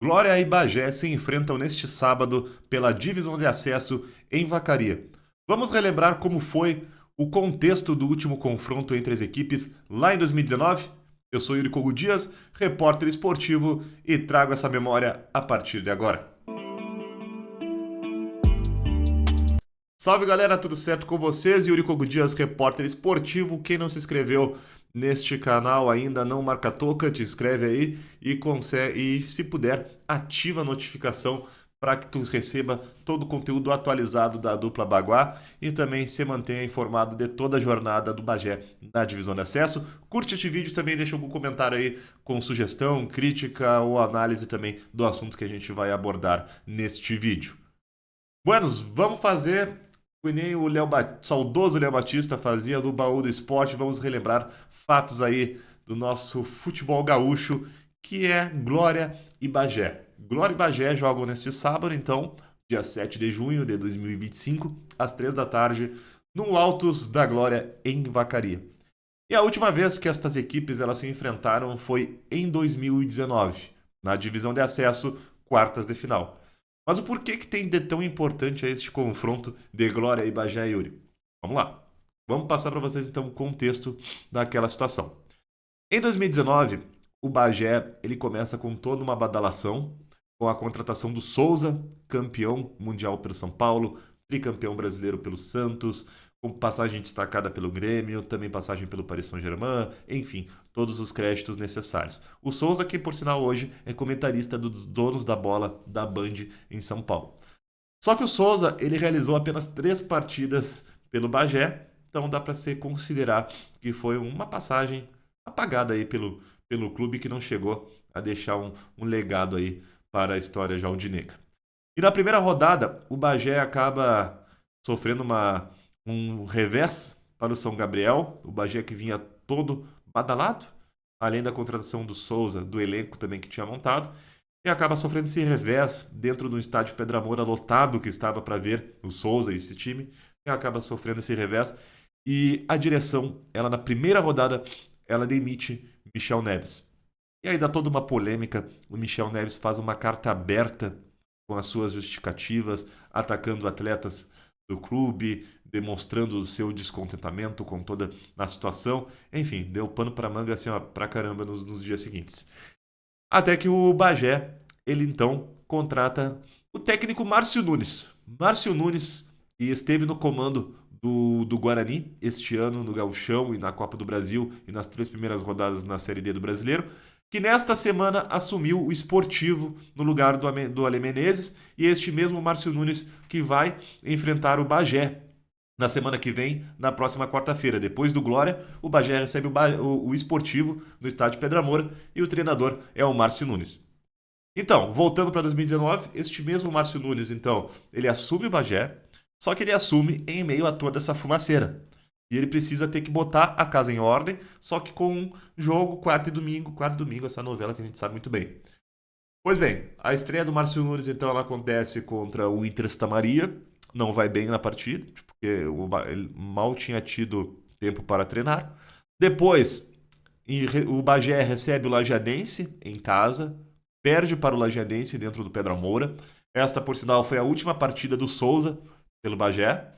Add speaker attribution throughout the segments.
Speaker 1: Glória e Bagé se enfrentam neste sábado pela divisão de acesso em Vacaria. Vamos relembrar como foi o contexto do último confronto entre as equipes lá em 2019? Eu sou Yuri Kogo Dias, repórter esportivo, e trago essa memória a partir de agora. Salve galera, tudo certo com vocês? Yuri Kogo Dias, repórter esportivo. Quem não se inscreveu neste canal ainda, não marca a toca, te inscreve aí e se puder, ativa a notificação para que tu receba todo o conteúdo atualizado da dupla Baguá e também se mantenha informado de toda a jornada do Bagé na divisão de acesso. Curte este vídeo, também deixa algum comentário aí com sugestão, crítica ou análise também do assunto que a gente vai abordar neste vídeo. Buenos, vamos fazer que nem o saudoso Léo Batista fazia do Baú do Esporte. Vamos relembrar fatos aí do nosso futebol gaúcho, que é Glória e Bagé. Glória e Bagé jogam neste sábado, então, dia 7 de junho de 2025, às 3 da tarde, no Altos da Glória, em Vacaria. E a última vez que estas equipes elas se enfrentaram foi em 2019, na divisão de acesso, quartas de final. Mas o porquê que tem de tão importante este confronto de Glória e Bagé, Yuri? Vamos lá. Vamos passar para vocês então o contexto daquela situação. Em 2019, o Bagé ele começa com toda uma badalação com a contratação do Souza, campeão mundial pelo São Paulo, tricampeão brasileiro pelo Santos, com passagem destacada pelo Grêmio, também passagem pelo Paris Saint-Germain, enfim, todos os créditos necessários. O Souza, que por sinal hoje é comentarista dos Donos da Bola da Band em São Paulo. Só que o Souza, ele realizou apenas 3 partidas pelo Bagé, então dá para se considerar que foi uma passagem apagada aí pelo clube, que não chegou a deixar um legado aí para a história alvinegra. E na primeira rodada, o Bagé acaba sofrendo um revés para o São Gabriel. O Bagé que vinha todo badalado, além da contratação do Souza, do elenco também que tinha montado, e acaba sofrendo esse revés dentro do estádio Pedra Moura lotado que estava para ver o Souza e esse time, e acaba sofrendo esse revés. E a direção, ela na primeira rodada, ela demite Michel Neves. E aí dá toda uma polêmica, o Michel Neves faz uma carta aberta com as suas justificativas, atacando atletas do clube, demonstrando o seu descontentamento com toda a situação. Enfim, deu pano para manga assim, ó, pra caramba nos dias seguintes. Até que o Bagé, ele então contrata o técnico Márcio Nunes. Márcio Nunes, que esteve no comando do Guarani este ano no Gauchão e na Copa do Brasil e nas 3 primeiras rodadas na Série D do Brasileiro, que nesta semana assumiu o Esportivo no lugar do Ale Menezes, e este mesmo Márcio Nunes que vai enfrentar o Bagé na semana que vem, na próxima quarta-feira. Depois do Glória, o Bagé recebe o Esportivo no estádio Pedra Moura e o treinador é o Márcio Nunes. Então, voltando para 2019, este mesmo Márcio Nunes, então, ele assume o Bagé, só que ele assume em meio a toda essa fumaceira. E ele precisa ter que botar a casa em ordem, só que com um jogo quarta e domingo, essa novela que a gente sabe muito bem. Pois bem, a estreia do Márcio Nunes, então, ela acontece contra o Inter Santa Maria, não vai bem na partida, porque ele mal tinha tido tempo para treinar. Depois, o Bagé recebe o Lajadense em casa, perde para o Lajadense dentro do Pedra Moura. Esta, por sinal, foi a última partida do Souza pelo Bagé.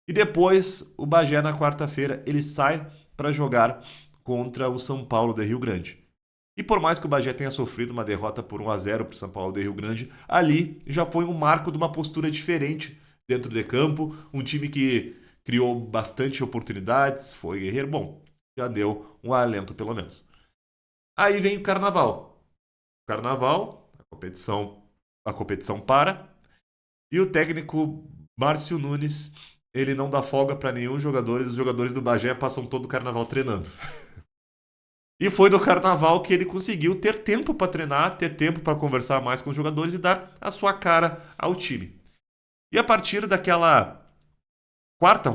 Speaker 1: E depois, o Bagé, na quarta-feira, ele sai para jogar contra o São Paulo de Rio Grande. E por mais que o Bagé tenha sofrido uma derrota por 1-0 para o São Paulo de Rio Grande, ali já foi um marco de uma postura diferente dentro de campo, um time que criou bastante oportunidades, foi guerreiro, bom, já deu um alento pelo menos. Aí vem o Carnaval. Carnaval, a competição para, e o técnico Márcio Nunes, ele não dá folga para nenhum jogador, e os jogadores do Bagé passam todo o Carnaval treinando. E foi no Carnaval que ele conseguiu ter tempo para treinar, ter tempo para conversar mais com os jogadores e dar a sua cara ao time. E a partir daquela quinta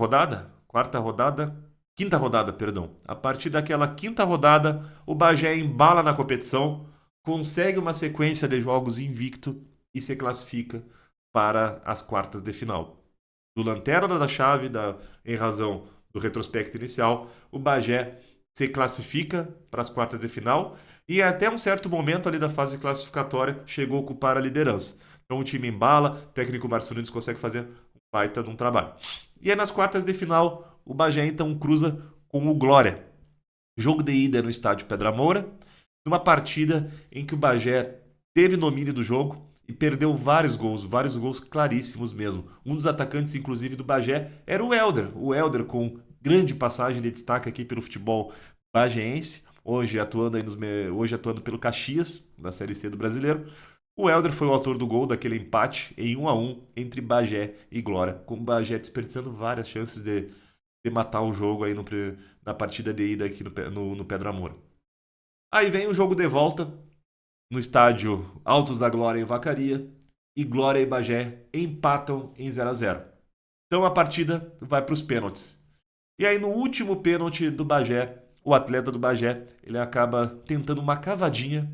Speaker 1: rodada, perdão. A partir daquela quinta rodada, o Bagé embala na competição, consegue uma sequência de jogos invicto e se classifica para as quartas de final. Do lanterna da chave, em razão do retrospecto inicial, o Bagé se classifica para as quartas de final E até um certo momento ali da fase classificatória chegou a ocupar a liderança. Então o time embala, o técnico Marcelino consegue fazer um baita de um trabalho. E aí nas quartas de final, o Bagé então cruza com o Glória. Jogo de ida no estádio Pedra Moura, numa partida em que o Bagé teve domínio do jogo e perdeu vários gols claríssimos mesmo. Um dos atacantes, inclusive, do Bagé era o Helder com grande passagem de destaque aqui pelo futebol bagéense, hoje atuando pelo Caxias, na Série C do Brasileiro. O Helder foi o autor do gol daquele empate em 1-1 entre Bagé e Glória, com o Bagé desperdiçando várias chances de matar o jogo aí na partida de ida aqui no Pedra Moura. Aí vem o jogo de volta no estádio Altos da Glória em Vacaria e Glória e Bagé empatam em 0-0. Então a partida vai para os pênaltis. E aí no último pênalti do Bagé, o atleta do Bagé, ele acaba tentando uma cavadinha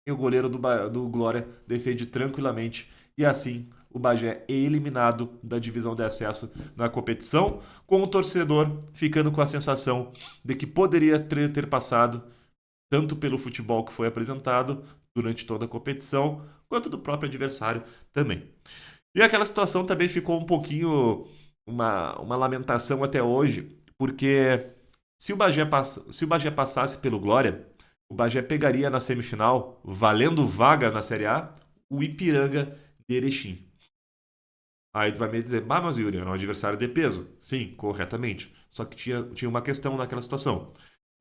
Speaker 1: e o goleiro do Glória defende tranquilamente. E assim o Bagé é eliminado da divisão de acesso na competição, com o torcedor ficando com a sensação de que poderia ter passado tanto pelo futebol que foi apresentado durante toda a competição, quanto do próprio adversário também. E aquela situação também ficou um pouquinho uma lamentação até hoje, porque se o Bagé passasse pelo Glória, o Bagé pegaria na semifinal, valendo vaga na Série A, o Ipiranga de Erechim. Aí tu vai me dizer, mas Yuri, era um adversário de peso. Sim, corretamente. Só que tinha uma questão naquela situação.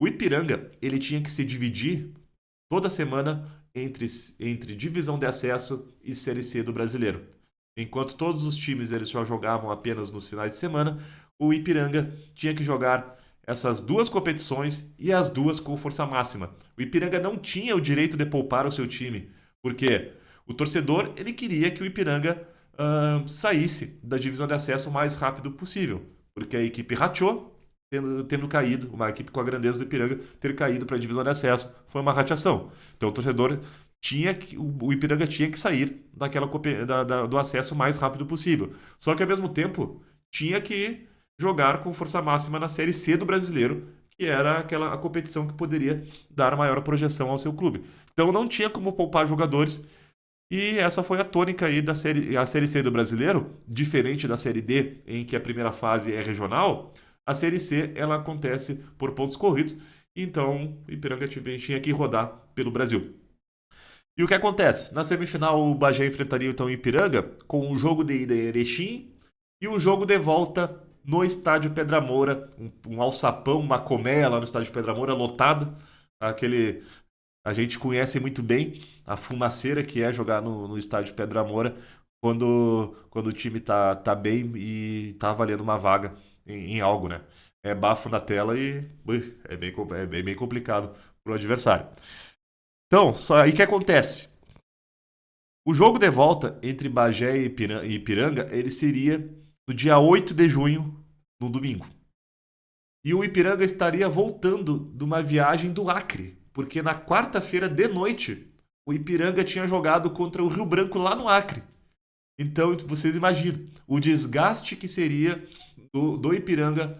Speaker 1: O Ipiranga, ele tinha que se dividir toda semana entre divisão de acesso e Série C do Brasileiro. Enquanto todos os times eles só jogavam apenas nos finais de semana, o Ipiranga tinha que jogar essas duas competições e as duas com força máxima. O Ipiranga não tinha o direito de poupar o seu time, porque o torcedor ele queria que o Ipiranga saísse da divisão de acesso o mais rápido possível, porque a equipe rachou, tendo caído, uma equipe com a grandeza do Ipiranga ter caído para a divisão de acesso, foi uma rateação. Então o torcedor o Ipiranga tinha que sair do acesso o mais rápido possível. Só que ao mesmo tempo tinha que jogar com força máxima na Série C do Brasileiro, que era a competição que poderia dar maior projeção ao seu clube. Então não tinha como poupar jogadores. E essa foi a tônica aí a Série C do Brasileiro, diferente da Série D, em que a primeira fase é regional, a Série C ela acontece por pontos corridos, então o Ipiranga tinha que rodar pelo Brasil. E o que acontece? Na semifinal o Bagé enfrentaria então o Ipiranga com um jogo de ida em Erechim e um jogo de volta no estádio Pedra Moura, um alçapão, uma colmeia lá no estádio Pedra Moura lotada, aquele a gente conhece muito bem a fumaceira que é jogar no estádio Pedra Moura quando o time tá bem e tá valendo uma vaga em algo, né? É bafo na tela e é bem complicado pro adversário. Então, só aí que acontece. O jogo de volta entre Bagé e Ipiranga, ele seria no dia 8 de junho, no domingo. E o Ipiranga estaria voltando de uma viagem do Acre, porque na quarta-feira de noite o Ipiranga tinha jogado contra o Rio Branco lá no Acre. Então vocês imaginam o desgaste que seria do Ipiranga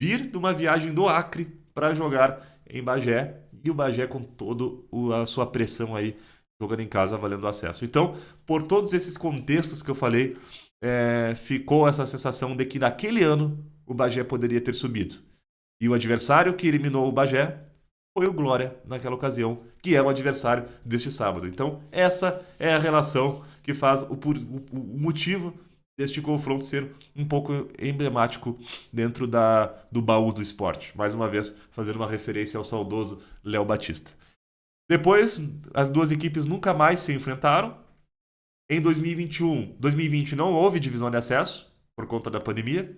Speaker 1: vir de uma viagem do Acre para jogar em Bagé e o Bagé com toda a sua pressão aí jogando em casa valendo acesso. Então, por todos esses contextos que eu falei, ficou essa sensação de que naquele ano o Bagé poderia ter subido. E o adversário que eliminou o Bagé foi o Glória naquela ocasião, que é o adversário deste sábado. Então, essa é a relação que faz o motivo deste confronto ser um pouco emblemático dentro do baú do esporte. Mais uma vez, fazendo uma referência ao saudoso Léo Batista. Depois, as duas equipes nunca mais se enfrentaram. Em 2020 não houve divisão de acesso por conta da pandemia.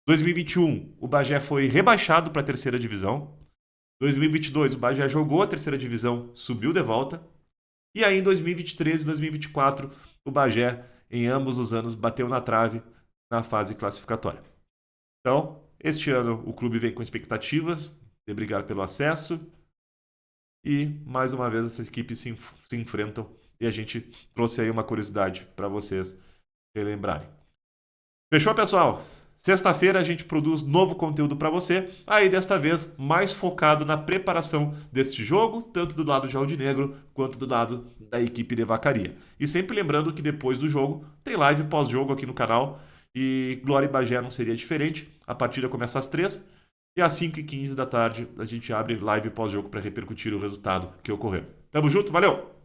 Speaker 1: 2021, o Bagé foi rebaixado para a terceira divisão. 2022, o Bagé jogou a terceira divisão, subiu de volta. E aí em 2023 e 2024, o Bagé, em ambos os anos, bateu na trave na fase classificatória. Então, este ano o clube vem com expectativas de brigar pelo acesso. E, mais uma vez, essas equipes se enfrentam. E a gente trouxe aí uma curiosidade para vocês relembrarem. Fechou, pessoal? Sexta-feira a gente produz novo conteúdo para você, aí desta vez mais focado na preparação deste jogo, tanto do lado de Aldinegro quanto do lado da equipe de Vacaria. E sempre lembrando que depois do jogo tem live pós-jogo aqui no canal e Glória e Bagé não seria diferente. A partida começa às 3 e às 5h15 da tarde a gente abre live pós-jogo para repercutir o resultado que ocorreu. Tamo junto, valeu!